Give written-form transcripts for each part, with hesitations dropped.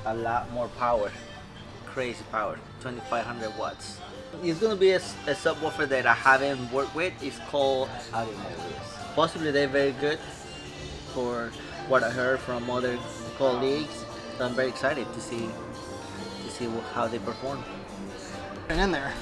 a lot more power, crazy power, 2500 watts. It's gonna be a subwoofer that I haven't worked with. It's called Automobiles. Possibly they're very good for what I heard from other colleagues. So I'm very excited to see how they perform. And in there.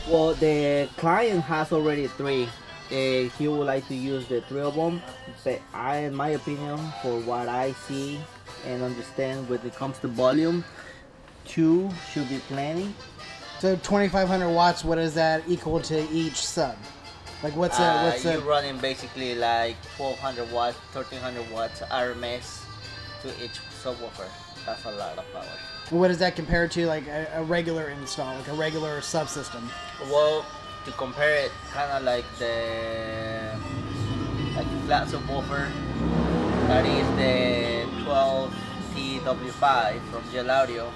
Well, the client has already three. He would like to use the three of them, but in my opinion, for what I see and understand when it comes to volume, two should be plenty. So 2,500 watts. What is that equal to each sub? Like what's You're running basically like 1200 watts, 1300 watts RMS to each subwoofer. That's a lot of power. what does that compare to like a regular install, like a regular subsystem? Well, to compare it, kind of like the flat subwoofer. That is the 12TW5 from Gel Audio.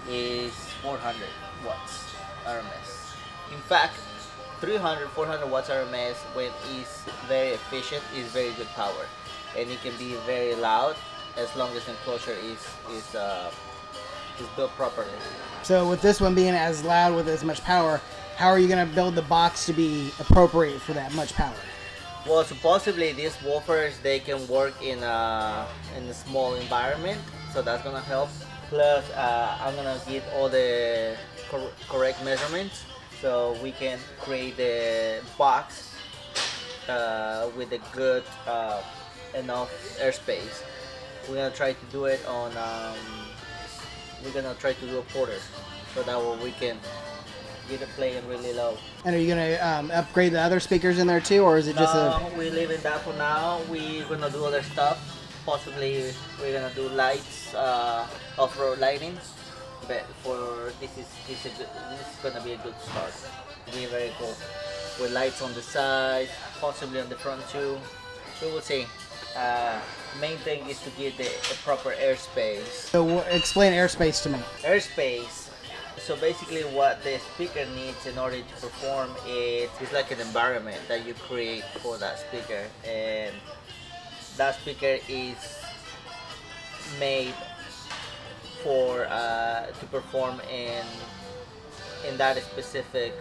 Is 400 watts RMS. In fact, 300, 400 watts RMS when it's very efficient is very good power, and it can be very loud as long as enclosure is built properly. So with this one being as loud with as much power, how are you going to build the box to be appropriate for that much power? Well, supposedly these woofers they can work in a small environment, so that's gonna help. Plus, I'm gonna get all the correct measurements so we can create the box with a good enough airspace. We're gonna try to do it on. We're gonna try to do a porter, so that way we can get it playing really low. And are you going to upgrade the other speakers in there too, or is it just No, we're leaving that for now. We're gonna do other stuff. Possibly we're gonna do lights, off-road lighting. But for this is gonna be a good start. It'll be very cool. With lights on the side, possibly on the front too. We will see. Main thing is to get the proper airspace. So explain airspace to me. Airspace. So basically what the speaker needs in order to perform is like an environment that you create for that speaker, and that speaker is made for to perform in that specific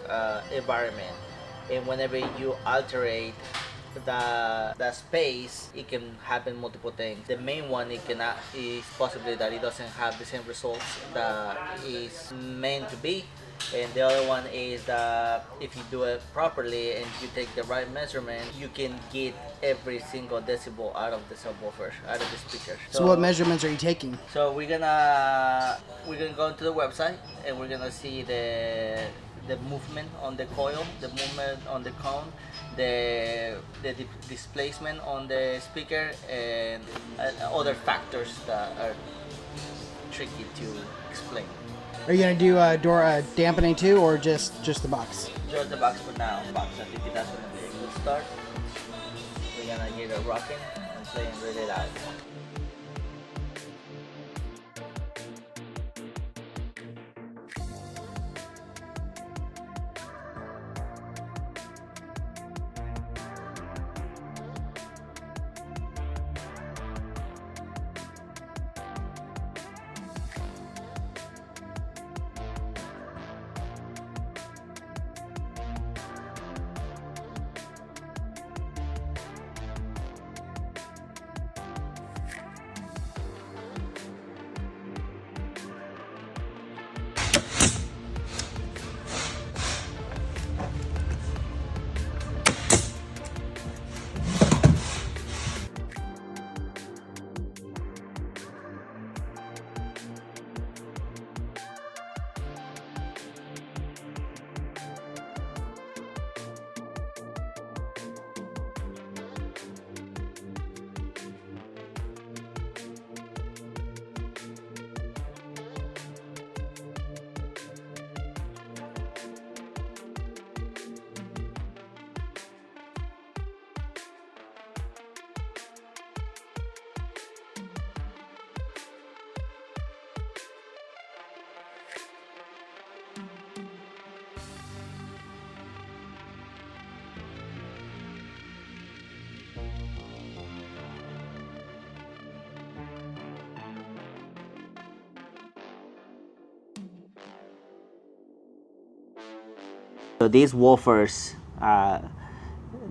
environment, and whenever you alterate the space, it can happen multiple things. The main one it cannot is possibly that it doesn't have the same results that is meant to be, and the other one is that if you do it properly and you take the right measurement, you can get every single decibel out of the subwoofer, out of the speaker. So what measurements are you taking? So we're gonna go into the website and we're gonna see the movement on the coil, the movement on the cone, the displacement on the speaker, and other factors that are tricky to explain. Are you going to do door dampening too, or just the box? Just the box for now. Box, I think that's gonna be a good start. We're gonna get it rocking and playing really loud. So these woofers,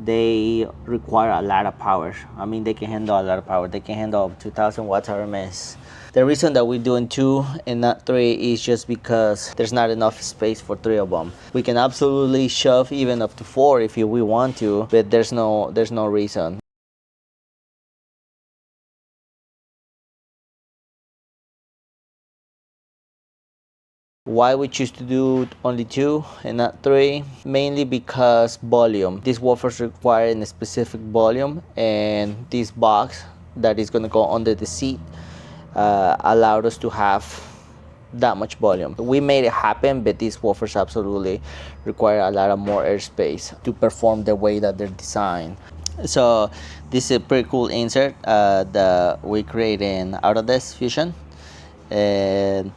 they require a lot of power. I mean, they can handle a lot of power. They can handle up to 2,000 watts RMS. The reason that we're doing 2 and not 3 is just because there's not enough space for 3 of them. We can absolutely shove even up to 4 if we want to, but there's no reason. Why we choose to do only 2 and not 3? Mainly because volume. These woofers require a specific volume, and this box that is going to go under the seat allowed us to have that much volume. We made it happen, but these woofers absolutely require a lot of more airspace to perform the way that they're designed. So this is a pretty cool insert that we created in Autodesk Fusion, and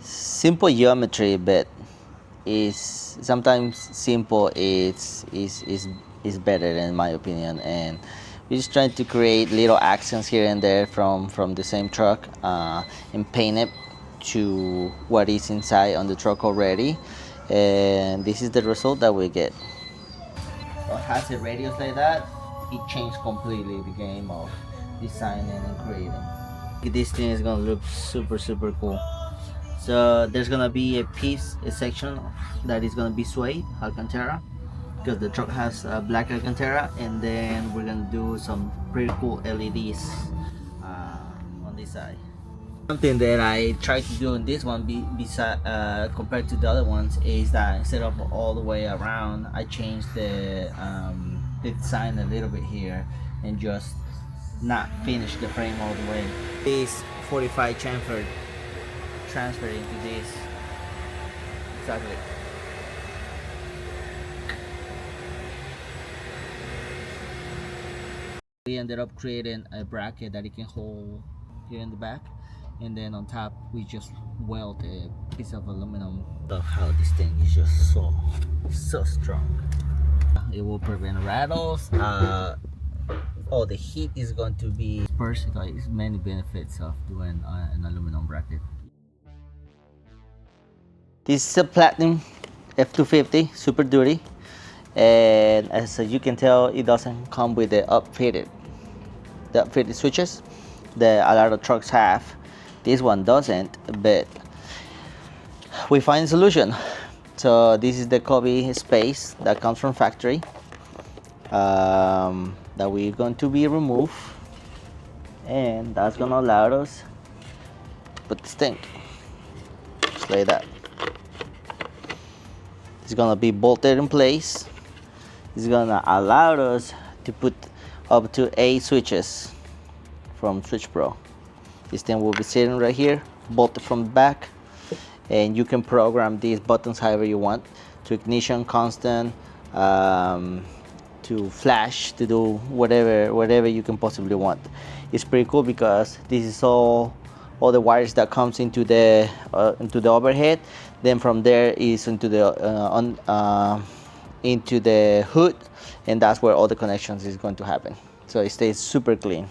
simple geometry, but is sometimes simple is better in my opinion. And we're just trying to create little accents here and there from the same truck, and paint it to what is inside on the truck already, and this is the result that we get. It has a radius like that. It changed completely the game of designing and creating. This thing is gonna look super cool. So there's gonna be a section that is gonna be suede Alcantara, because the truck has black Alcantara, and then we're gonna do some pretty cool LEDs on this side. Something that I tried to do in this one, compared to the other ones, is that instead of all the way around, I changed the design a little bit here and just not finish the frame all the way. This 45 chamfer transfer into this. Exactly. We ended up creating a bracket that it can hold here in the back, and then on top we just weld a piece of aluminum. Love how this thing is just so strong. It will prevent rattles. All the heat is going to be dispersed. There's many benefits of doing an aluminum bracket. This is a Platinum F-250 Super Duty, and as you can tell, it doesn't come with the upfitted switches that a lot of trucks have. This one doesn't, but we find a solution. So this is the cubby space that comes from factory, that we're going to be removed, and that's gonna allow us to put this thing just like that. It's gonna be bolted in place. It's gonna allow us to put up to 8 switches from Switch Pro. This thing will be sitting right here, bolted from the back, and you can program these buttons however you want, to ignition, constant, to flash, to do whatever you can possibly want. It's pretty cool because this is all the wires that comes into the overhead. Then from there is into the hood, and that's where all the connections is going to happen. So it stays super clean.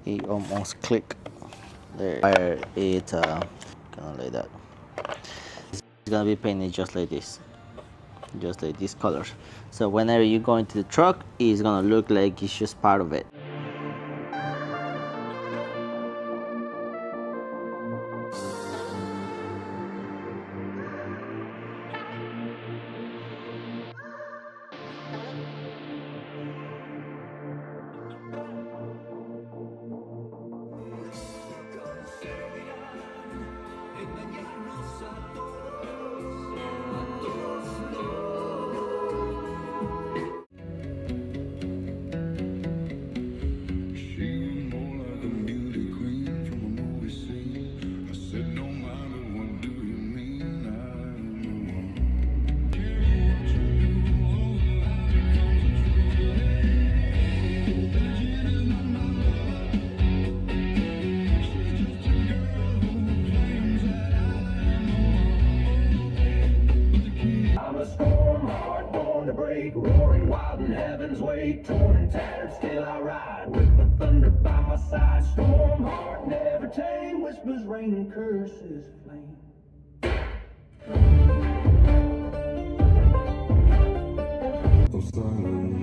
It almost click there. It's kind of like that. It's gonna be painted just like this, just like these colors. So whenever you go into the truck, it's gonna look like it's just part of it. roaring wild in heaven's way, torn and tattered, still I ride with the thunder by my side. Storm heart never tame, whispers rain and curses flame. I'm silent.